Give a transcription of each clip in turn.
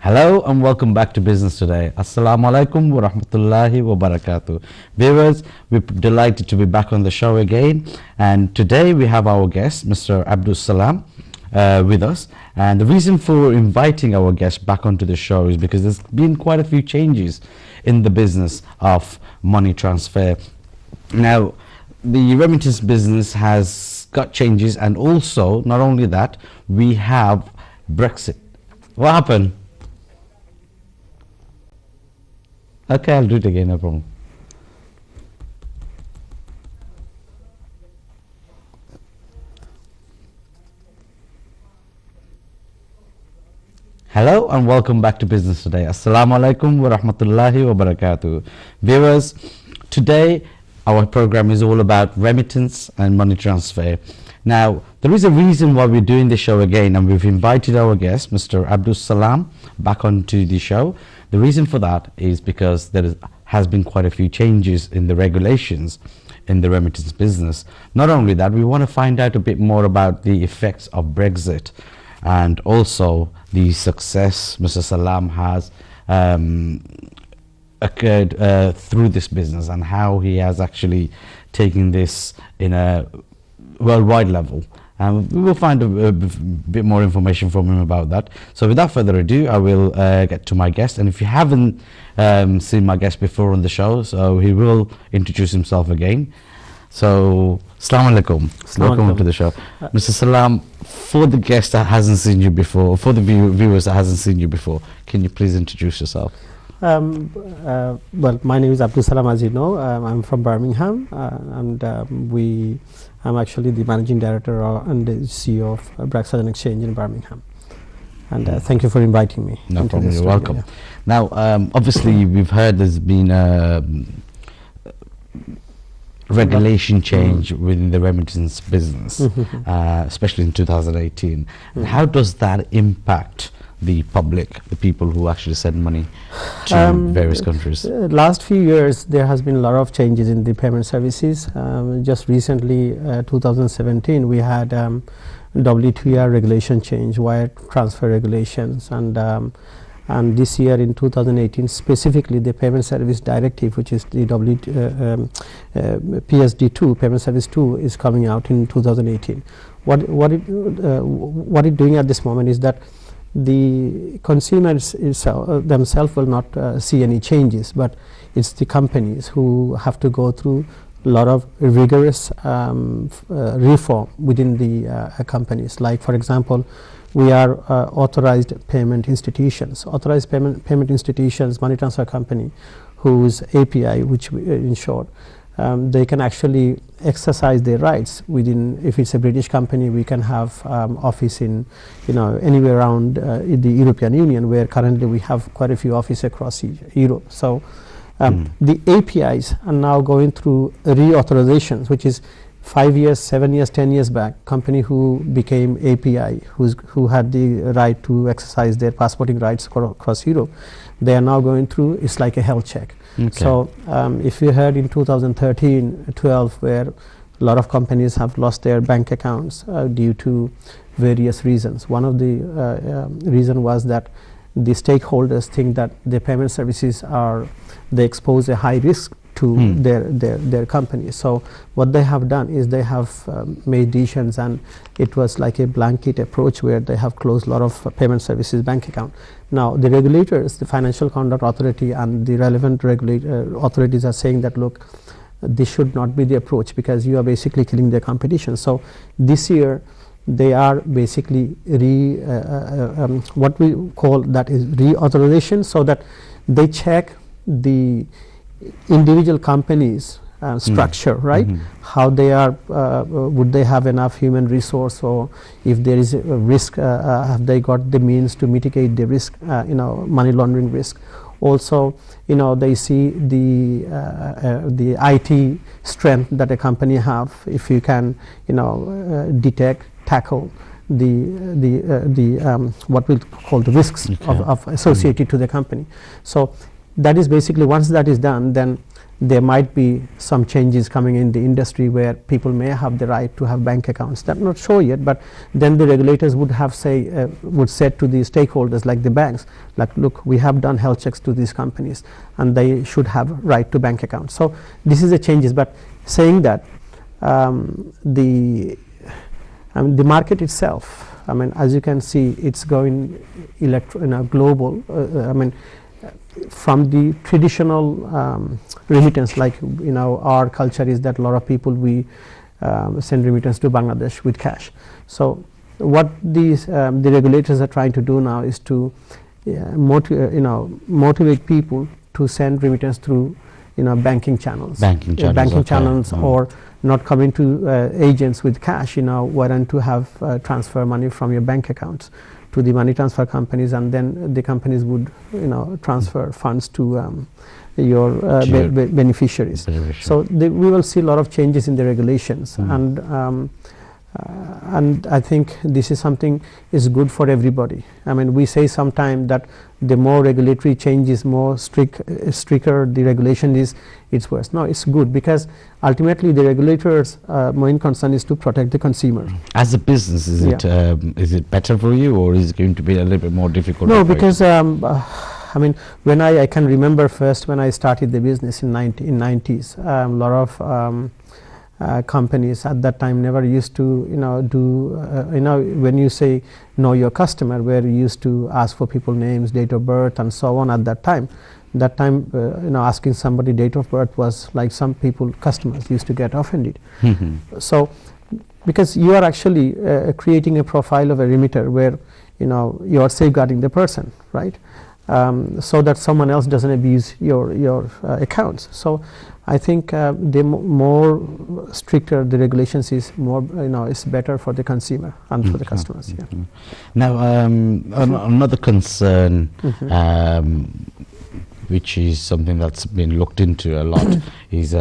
Hello and welcome back to Business Today. Assalamu alaikum wa rahmatullahi wa barakatuh. Viewers, we're delighted to be back on the show again, and today we have our guest, Mr. Abdul Salam, with us. And the reason for inviting our guest back onto the show is because there's been quite a few changes in the business of money transfer. Now, the remittance business has got changes, and also, not only that, we have Brexit. What happened? Okay, I'll do it again, no problem. Hello and welcome back to Business Today. Assalamu alaikum wa rahmatullahi wa barakatuh. Viewers, today our program is all about remittance and money transfer. Now, there is a reason why we're doing the show again, and we've invited our guest, Mr. Abdul Salam, back onto the show. The reason for that is because there has been quite a few changes in the regulations in the remittance business. Not only that, we want to find out a bit more about the effects of Brexit and also the success Mr. Salam has occurred through this business, and how he has actually taken this in a worldwide level. We will find a bit more information from him about that. So without further ado, I will get to my guest. And if you haven't seen my guest before on the show, so he will introduce himself again. So, Assalamu alaikum. Welcome to the show. Mr. Salam, for the guest that hasn't seen you before, for the viewers that hasn't seen you before, can you please introduce yourself? Well, my name is Abdul Salam, as you know. I'm from Birmingham, and I'm actually the managing director and the CEO of Brexit and Exchange in Birmingham. And thank you for inviting me. No problem, you're welcome. Now, obviously, we've heard there's been a regulation change within the remittance business, especially in 2018. And how does that impact the public, the people who actually send money to various countries? Last few years there has been a lot of changes in the payment services. Just recently, 2017, we had WTR regulation change, wire transfer regulations, and this year in 2018 specifically the payment service directive, which is the PSD2, payment service 2, is coming out in 2018. What it doing at this moment is that the consumers themselves will not see any changes, but it's the companies who have to go through a lot of rigorous reform within the companies. Like, for example, we are authorized payment institutions. Authorized payment institutions, money transfer company, whose API, which in short, they can actually exercise their rights within. If it's a British company, we can have office in, anywhere around in the European Union, where currently we have quite a few offices across Europe. So the APIs are now going through reauthorizations, which is 5 years, 7 years, 10 years back. Company who became API, who had the right to exercise their passporting rights across Europe, they are now going through. It's like a health check. Okay. So if you heard in 2013-12, where a lot of companies have lost their bank accounts due to various reasons. One of the reason was that the stakeholders think that the payment services they expose a high risk to their companies. So what they have done is they have made decisions, and it was like a blanket approach where they have closed a lot of payment services bank account. Now the regulators, the Financial Conduct Authority and the relevant authorities are saying that, look, this should not be the approach, because you are basically killing their competition. So this year they are basically what we call that is reauthorization, so that they check the individual companies structure, right? How they are, would they have enough human resource, or if there is a risk, have they got the means to mitigate the risk, money laundering risk. Also, they see the IT strength that a company have, if you can, detect, tackle the what we call the risks of associated to the company. So that is basically, once that is done, then there might be some changes coming in the industry where people may have the right to have bank accounts. That's not sure yet, but then the regulators would have would say to the stakeholders like the banks, like, look, we have done health checks to these companies and they should have right to bank accounts. So this is the changes, but saying that the market itself, I mean, as you can see, it's going global. From the traditional remittance, like our culture is that a lot of people we send remittance to Bangladesh with cash. So what these the regulators are trying to do now is to motivate people to send remittance through banking channels, or not coming to agents with cash. Why don't you have transfer money from your bank accounts to the money transfer companies, and then the companies would transfer funds to your beneficiaries. So we will see a lot of changes in the regulations, and I think this is something is good for everybody. I mean, we say sometimes that the more regulatory changes, more stricter the regulation is, it's worse. No, it's good, because ultimately the regulators' main concern is to protect the consumer. As a business, is it better for you, or is it going to be a little bit more difficult? No, because I mean, when I can remember first when I started the business in 90s, a lot of companies at that time never used to do when you say know your customer, where you used to ask for people names, date of birth and so on. At that time asking somebody date of birth was like, some people, customers, used to get offended. So because you are actually creating a profile of a remitter where you are safeguarding the person, right, so that someone else doesn't abuse your accounts. So I think the more stricter the regulations is, more it's better for the consumer and for the customers. Now another concern, which is something that's been looked into a lot, is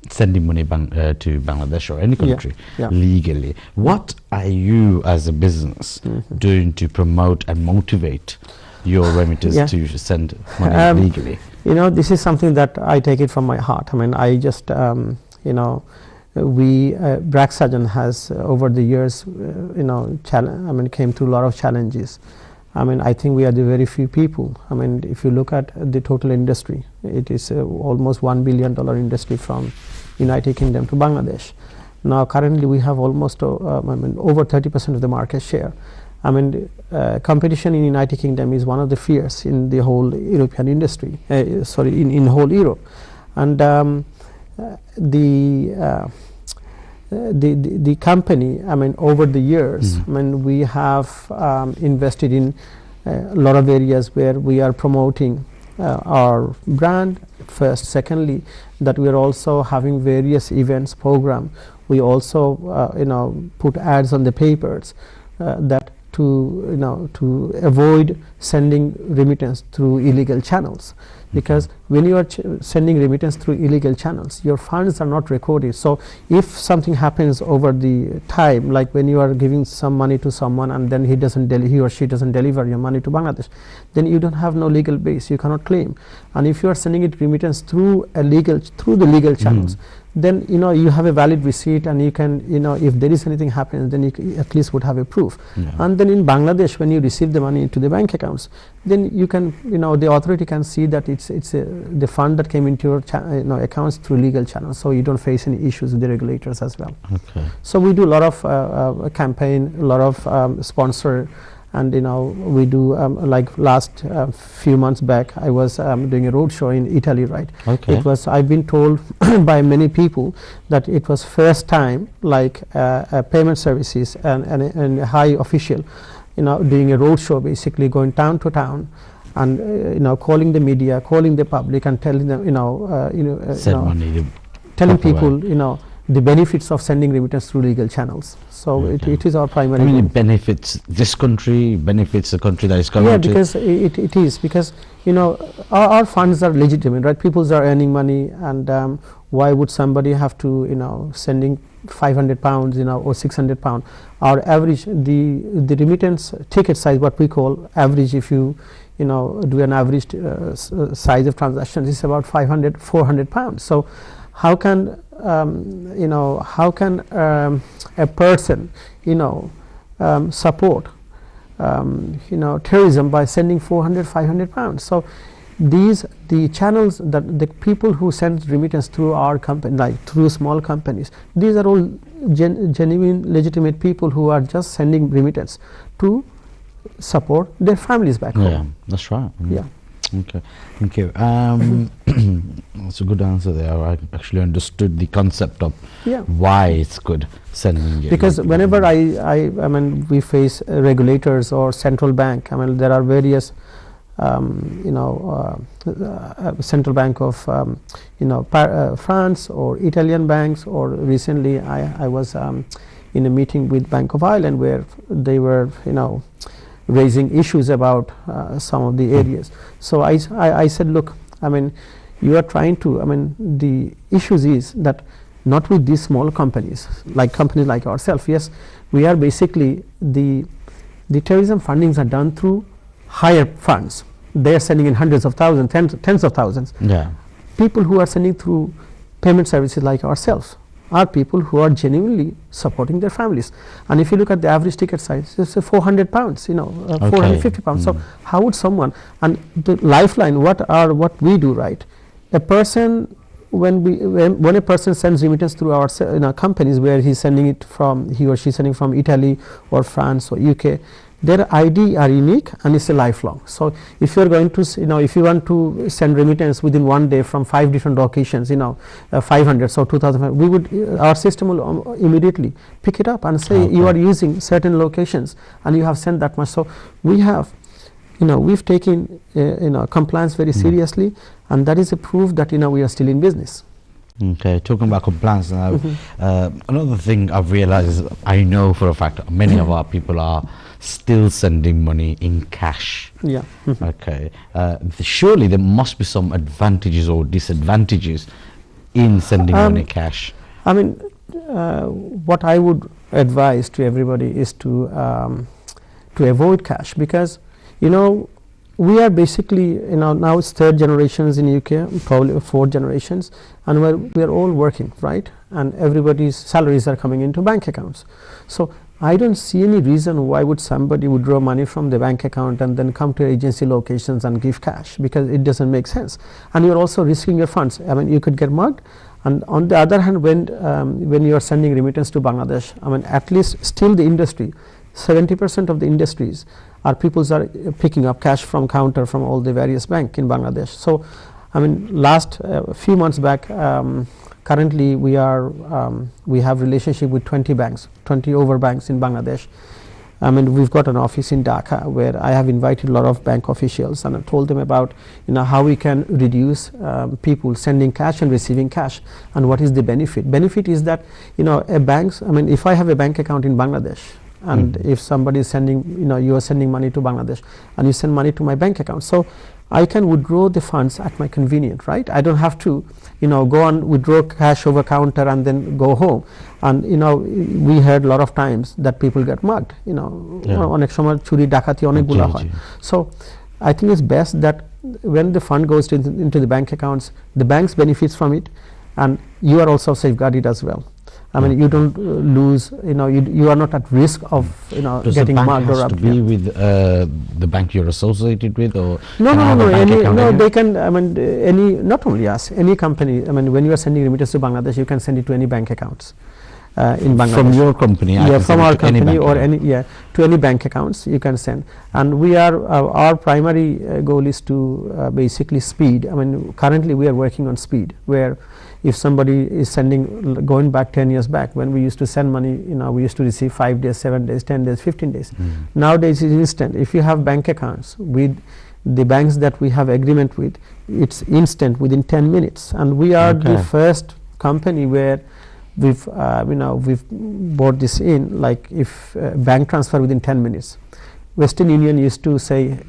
sending money to Bangladesh or any country legally. What are you as a business doing to promote and motivate your remitters to send money legally? This is something that I take it from my heart. I mean, I just Bragg Sajan has over the years came through a lot of challenges. I mean, I think we are the very few people. I mean, if you look at the total industry, it is almost $1 billion industry from United Kingdom to Bangladesh. Now currently we have almost over 30% of the market share. I mean, competition in United Kingdom is one of the fierce in the whole European industry, in whole Europe. And the company, I mean, over the years, I mean, we have invested in a lot of areas where we are promoting our brand first. Secondly, that we are also having various events program. We also put ads on the papers that to avoid sending remittance through illegal channels, because when you are sending remittance through illegal channels, your funds are not recorded. So if something happens over the time, like when you are giving some money to someone and then he or she doesn't deliver your money to Bangladesh, then you don't have no legal base, you cannot claim. And if you are sending it remittance through the legal channels, then you have a valid receipt, and you can if there is anything happens, then you at least would have a proof. And then in Bangladesh, when you receive the money into the bank accounts, then you can the authority can see that it's the fund that came into your accounts through legal channels, so you don't face any issues with the regulators as well. So we do a lot of campaign, a lot of sponsor. And we do like last few months back, I was doing a road show in Italy, right? It was, I've been told by many people that it was first time like payment services and a high official doing a road show, basically going town to town and calling the media, calling the public and telling them telling people the benefits of sending remittance through legal channels. So it is our primary. I mean, goal. it benefits this country, benefits the country that is coming. Yeah, because it is, because our funds are legitimate, right? People are earning money, and why would somebody have to sending £500 or £600? Our average, the remittance ticket size, what we call average, if you do an average size of transactions, is about £400. So how can a person support terrorism by sending £400-500? So the channels, that the people who send remittance through our company, like through small companies, these are all genuine, legitimate people who are just sending remittance to support their families back home. Yeah, that's right. Yeah. Okay, thank you. That's a good answer there. I actually understood the concept of why it's good sending it. Because whenever I mean, we face regulators or central bank, I mean, there are various central bank of France or Italian banks, or recently I was in a meeting with Bank of Ireland where they were raising issues about some of the areas. So I said, look, I mean, you are trying to, I mean, the issues is that not with these small companies like ourselves. Yes, we are basically the terrorism fundings are done through higher funds. They are sending in hundreds of thousands, tens of thousands. Yeah. People who are sending through payment services like ourselves are people who are genuinely supporting their families. And if you look at the average ticket size, it's £400, £450. So how would someone, and the lifeline, what we do, right? A person, when a person sends remittance through our companies, where he or she sending from Italy or France or UK, their ID are unique and it's a lifelong. So if you are going to, if you want to send remittance within one day from 5 different locations, 500, so 2,000, our system will immediately pick it up and say you are using certain locations and you have sent that much. So we have, we've taken compliance very seriously, and that is a proof that we are still in business. Okay, talking about compliance now, another thing I've realized is, I know for a fact many of our people are still sending money in cash. Yeah. Okay. Surely there must be some advantages or disadvantages in sending money cash. I mean, what I would advise to everybody is to avoid cash, because we are basically now it's third generations in UK, probably fourth generations, and we are all working, right? And everybody's salaries are coming into bank accounts. So I don't see any reason why would somebody withdraw money from the bank account and then come to agency locations and give cash, because it doesn't make sense. And you're also risking your funds. I mean, you could get mugged. And on the other hand, when you are sending remittance to Bangladesh, I mean, at least still the industry, 70% of the industries are picking up cash from counter from all the various banks in Bangladesh. So, I mean, last few months back, currently we have relationship with 20 banks, 20 over banks in Bangladesh. I mean, we've got an office in Dhaka where I have invited a lot of bank officials, and I told them about how we can reduce people sending cash and receiving cash, and what is the benefit. Benefit is that a bank's, I mean, if I have a bank account in Bangladesh, and if somebody is sending, you are sending money to Bangladesh and you send money to my bank account, so I can withdraw the funds at my convenience, right? I don't have to go and withdraw cash over counter and then go home. And we heard a lot of times that people get mugged, onek shomoy churi dakati onek gulo hoy. So I think it's best that when the fund goes into the bank accounts, the banks benefits from it, and you are also safeguarded as well. I mean, you don't lose, you are not at risk of, getting mugged or robbed. Does the bank have to be with the bank you're associated with, or no, they can, I mean, not only us, any company. I mean, when you are sending remittance to Bangladesh, you can send it to any bank accounts in Bangladesh. From your company? Yeah, from our company, or to any bank accounts you can send. And we are, our primary goal is to basically speed. I mean, currently we are working on speed, where if somebody is sending, going back 10 years back, when we used to send money, we used to receive 5 days, 7 days, 10 days, 15 days. Nowadays it's instant. If you have bank accounts with the banks that we have agreement with, it's instant within 10 minutes. And we are the first company where we've brought this in, like if bank transfer within 10 minutes. Western Union used to say,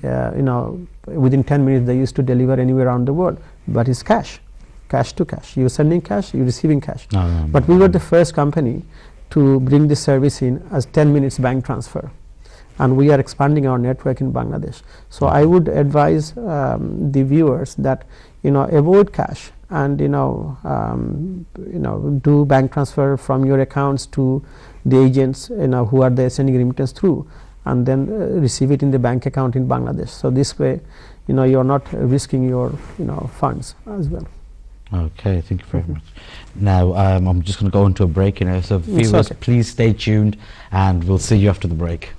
within 10 minutes they used to deliver anywhere around the world, but it's cash to cash. You're sending cash, you're receiving cash. But we were the first company to bring this service in as 10 minutes bank transfer, and we are expanding our network in Bangladesh. So I would advise the viewers that avoid cash and do bank transfer from your accounts to the agents who are there sending remittance through, and then receive it in the bank account in Bangladesh. So this way you're not risking your funds as well. Okay, thank you very much. Now I'm just going to go into a break, so viewers, please stay tuned and we'll see you after the break.